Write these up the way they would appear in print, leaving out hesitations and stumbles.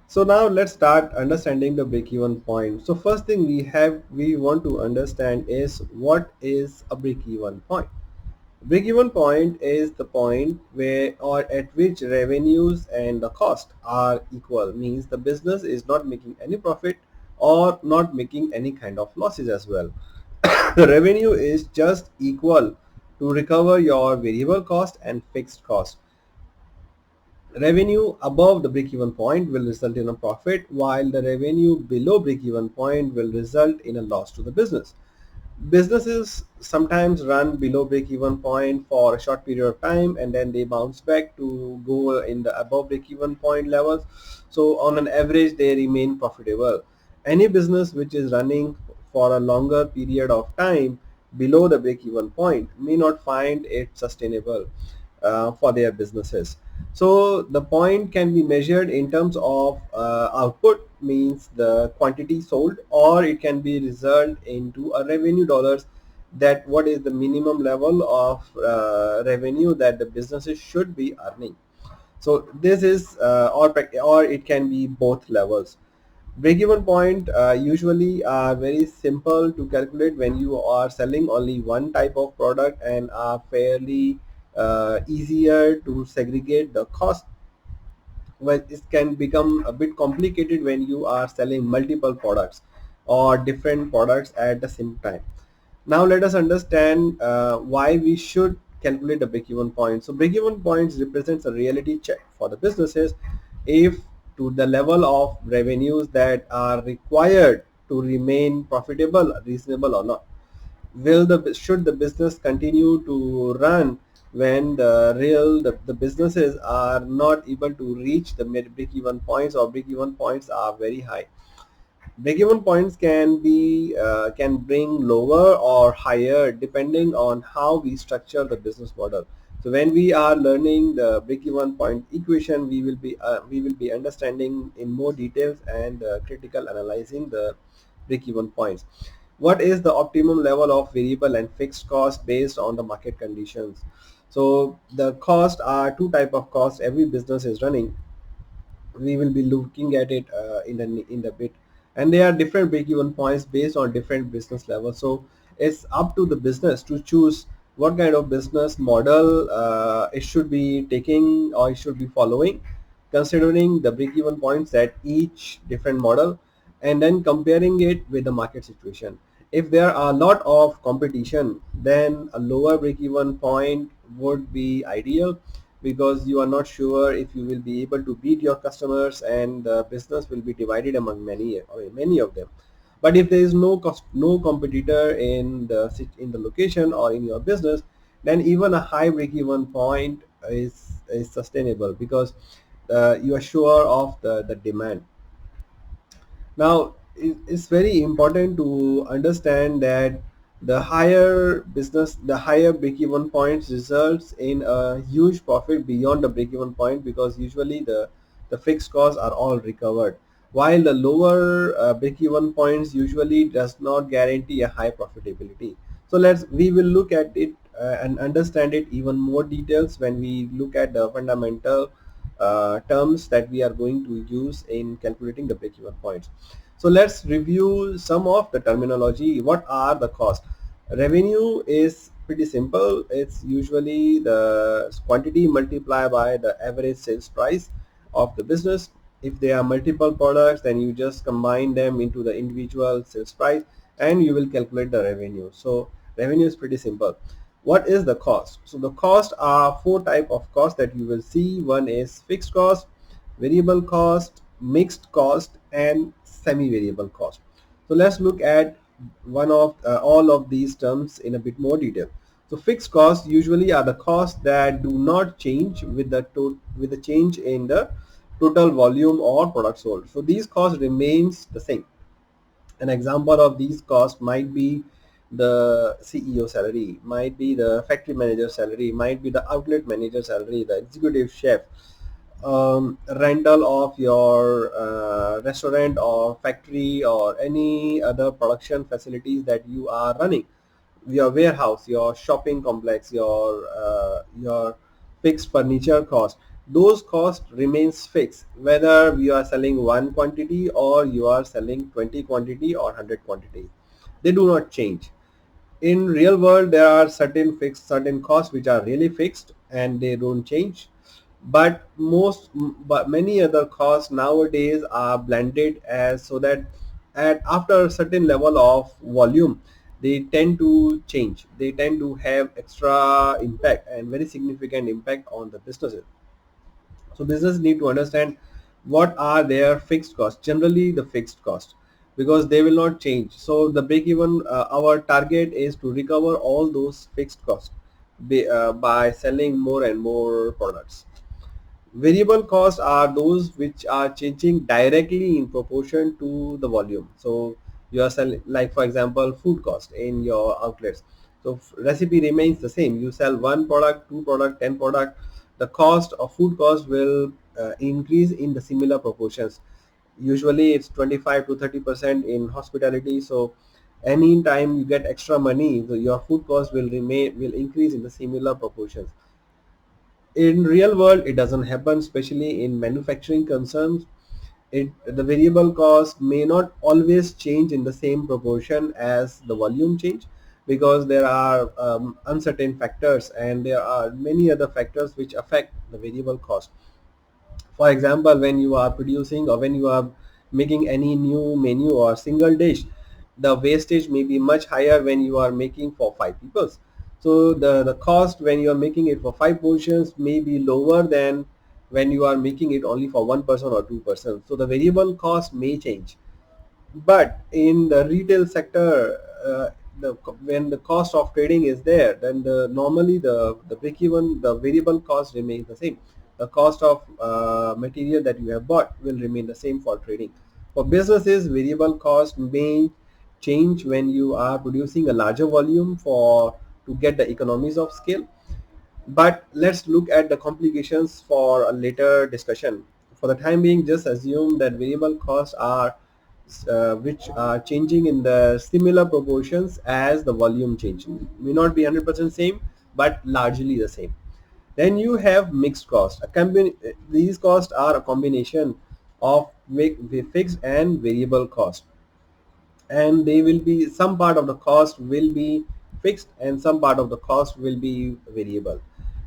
So now let's start understanding the break-even point. So first thing we want to understand is what is a break-even point. Break-even point is the point where or at which revenues and the cost are equal, means the business is not making any profit or not making any kind of losses as well. The revenue is just equal to recover your variable cost and fixed cost. Revenue above the break-even point will result in a profit, while the revenue below break-even point will result in a loss to the business. Businesses sometimes run below break-even point for a short period of time and then they bounce back to go in the above break-even point levels. So on an average, they remain profitable. Any business which is running for a longer period of time below the break-even point may not find it sustainable for their businesses. So the point can be measured in terms of output, means the quantity sold, or it can be result into a revenue dollars, that what is the minimum level of revenue that the businesses should be earning. So this is or it can be both levels. Break-even point usually are very simple to calculate when you are selling only one type of product and are fairly easier to segregate the cost. Well, it can become a bit complicated when you are selling multiple products or different products at the same time. Now let us understand why we should calculate the break-even point. So break-even points represents a reality check for the businesses if to the level of revenues that are required to remain profitable, reasonable or not. Should the business continue to run when the businesses are not able to reach the break-even points or break-even points are very high. Break-even points can bring lower or higher depending on how we structure the business model. So when we are learning the break-even point equation, we will be understanding in more details and critical analyzing the break-even points. What is the optimum level of variable and fixed cost based on the market conditions? So the cost are two type of costs every business is running. We will be looking at it in the bit, and there are different break-even points based on different business levels. So it's up to the business to choose what kind of business model it should be taking or it should be following, considering the break-even points at each different model and then comparing it with the market situation. If there are a lot of competition, then a lower break-even point would be ideal, because you are not sure if you will be able to beat your customers and the business will be divided among many of them. But if there is no competitor in the location or in your business, then even a high break-even point is sustainable, because you are sure of the demand. Now, it's very important to understand that the higher break-even points results in a huge profit beyond the break-even point, because usually the fixed costs are all recovered, while the lower break-even points usually does not guarantee a high profitability. So we will look at it and understand it even more details when we look at the fundamental terms that we are going to use in calculating the break-even points. So let's review some of the terminology. What are the costs? Revenue is pretty simple. It's usually the quantity multiplied by the average sales price of the business. If there are multiple products, then you just combine them into the individual sales price and you will calculate the revenue. So revenue is pretty simple. What is the cost? So the cost are four type of cost that you will see. One is fixed cost, variable cost, mixed cost, and semi-variable cost. So let's look at one of all of these terms in a bit more detail. So fixed costs usually are the costs that do not change with with the change in the total volume or product sold. So these costs remains the same. An example of these costs might be the CEO salary, might be the factory manager salary, might be the outlet manager salary, the executive chef, rental of your restaurant or factory or any other production facilities that you are running, your warehouse, your shopping complex, your fixed furniture cost. those costs remains fixed whether you are selling one quantity or you are selling 20 quantity or 100 quantity. They do not change. In real world there are certain costs which are really fixed and they don't change, but many other costs nowadays are blended as so that at after a certain level of volume they tend to change, they tend to have extra impact and very significant impact on the businesses. So business need to understand what are their fixed costs, generally the fixed cost, because they will not change. So the break even, our target is to recover all those fixed costs by selling more and more products. Variable costs are those which are changing directly in proportion to the volume. So you are selling, like for example, food cost in your outlets. So recipe remains the same. You sell one product, two product, 10 product. The cost of food cost will increase in the similar proportions. Usually it's 25 to 30% in hospitality. So any time you get extra money, your food cost will increase in the similar proportions. In real world it doesn't happen, especially in manufacturing concerns. The variable cost may not always change in the same proportion as the volume change, because there are uncertain factors and there are many other factors which affect the variable cost. For example, when you are producing or when you are making any new menu or single dish, the wastage may be much higher when you are making for five people. So the cost when you are making it for five portions may be lower than when you are making it only for one person or two person. So the variable cost may change. But in the retail sector, when the cost of trading is there, then normally the break even, the variable cost remains the same. The cost of material that you have bought will remain the same for trading. For businesses, variable cost may change when you are producing a larger volume for to get the economies of scale. But let's look at the complications for a later discussion. For the time being, just assume that variable costs are which are changing in the similar proportions as the volume change. May not be 100% same, but largely the same. Then you have mixed cost. These costs are a combination of fixed and variable cost, and they will be, some part of the cost will be fixed and some part of the cost will be variable.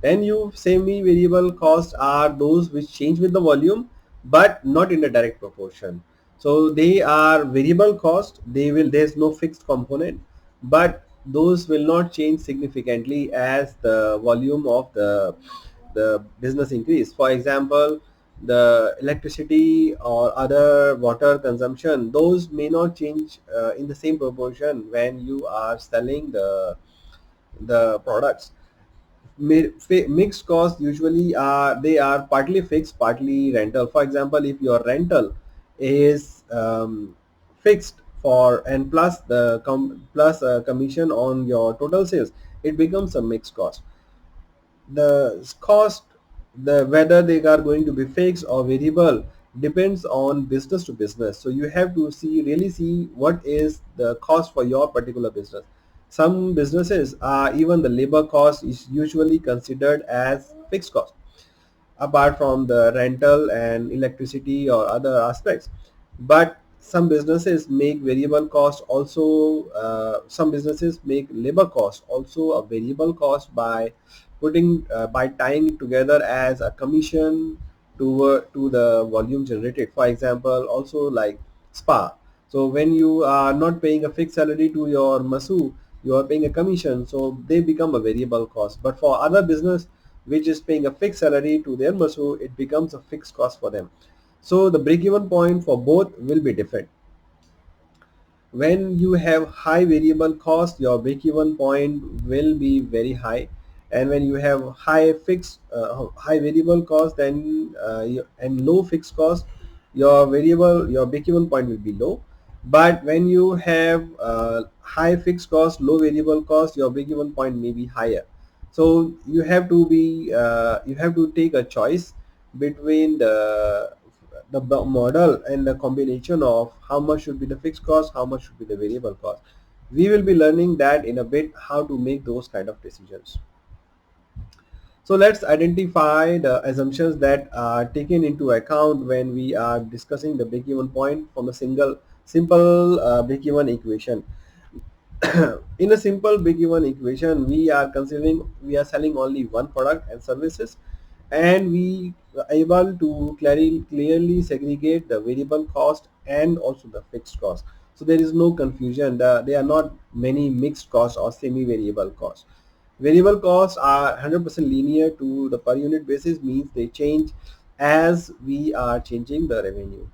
Then you semi variable costs are those which change with the volume but not in a direct proportion. So they are variable cost, they will, there's no fixed component, but those will not change significantly as the volume of the business increase. For example, the electricity or other water consumption, those may not change in the same proportion when you are selling the products. Mixed costs usually are, they are partly fixed, partly rental. For example, if your rental is fixed for and plus the plus commission on your total sales, it becomes a mixed cost. The cost, the whether they are going to be fixed or variable, depends on business to business. So you have to really see what is the cost for your particular business. Some businesses are, even the labor cost is usually considered as fixed cost, apart from the rental and electricity or other aspects. But some businesses make variable cost also, some businesses make labor cost also a variable cost by putting by tying it together as a commission to the volume generated. For example, also like spa. So when you are not paying a fixed salary to your masu, you are paying a commission, so they become a variable cost. But for other business which is paying a fixed salary to their masu, it becomes a fixed cost for them. So the break-even point for both will be different. When you have high variable cost, your break-even point will be very high, and when you have high variable cost, then and low fixed cost, your break-even point will be low. But when you have high fixed cost, low variable cost, your break-even point may be higher. So you have to take a choice between the model and the combination of how much should be the fixed cost, how much should be the variable cost. We will be learning that in a bit, how to make those kind of decisions. So let's identify the assumptions that are taken into account when we are discussing the break-even point from a simple break-even equation. In a simple break-even equation, we are selling only one product and services, and we are able to clearly segregate the variable cost and also the fixed cost. So there is no confusion. There are not many mixed costs or semi-variable costs. Variable costs are 100% linear to the per unit basis, means they change as we are changing the revenue.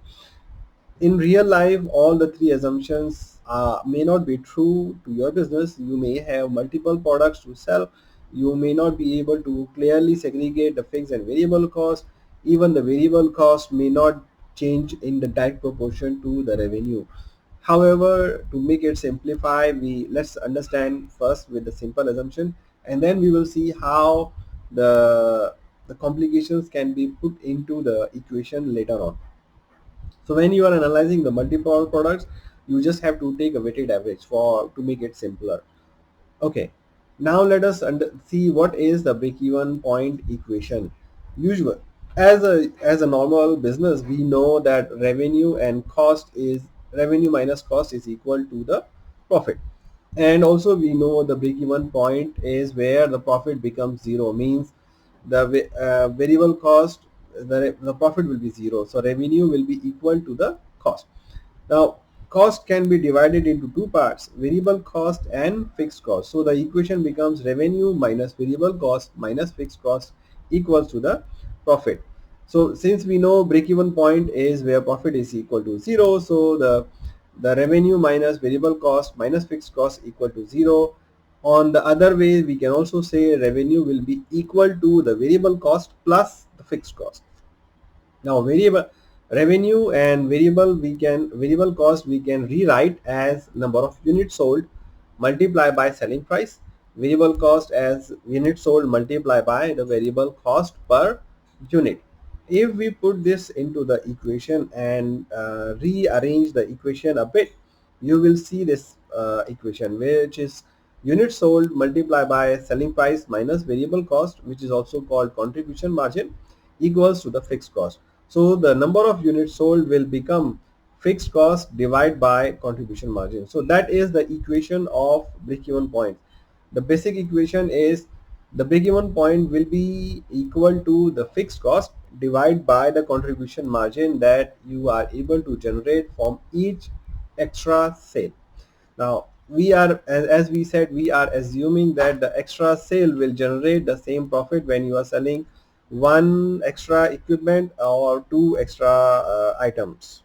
In real life, all the three assumptions may not be true to your business. You may have multiple products to sell. You may not be able to clearly segregate the fixed and variable cost. Even the variable cost may not change in the direct proportion to the revenue. However, to make it simplify, we let's understand first with the simple assumption, and then we will see how the complications can be put into the equation later on. So when you are analyzing the multiple products, you just have to take a weighted average for to make it simpler. Okay. Now let us see what is the break-even point equation. Usual as a normal business, we know that revenue minus cost is equal to the profit. And also we know the break-even point is where the profit becomes zero, means the variable cost, the profit will be zero, so revenue will be equal to the cost. Now, cost can be divided into two parts, variable cost and fixed cost. So the equation becomes revenue minus variable cost minus fixed cost equals to the profit. So since we know break-even point is where profit is equal to zero, so the revenue minus variable cost minus fixed cost equal to zero. On the other way, we can also say revenue will be equal to the variable cost plus the fixed cost. Now variable revenue and variable cost we can rewrite as number of units sold multiplied by selling price. Variable cost as units sold multiplied by the variable cost per unit. If we put this into the equation and rearrange the equation a bit, you will see this equation, which is units sold multiplied by selling price minus variable cost, which is also called contribution margin, equals to the fixed cost. So the number of units sold will become fixed cost divided by contribution margin. So that is the equation of break-even point. The basic equation is the break-even point will be equal to the fixed cost divided by the contribution margin that you are able to generate from each extra sale. Now we are, as we said, we are assuming that the extra sale will generate the same profit when you are selling one extra equipment or two extra items.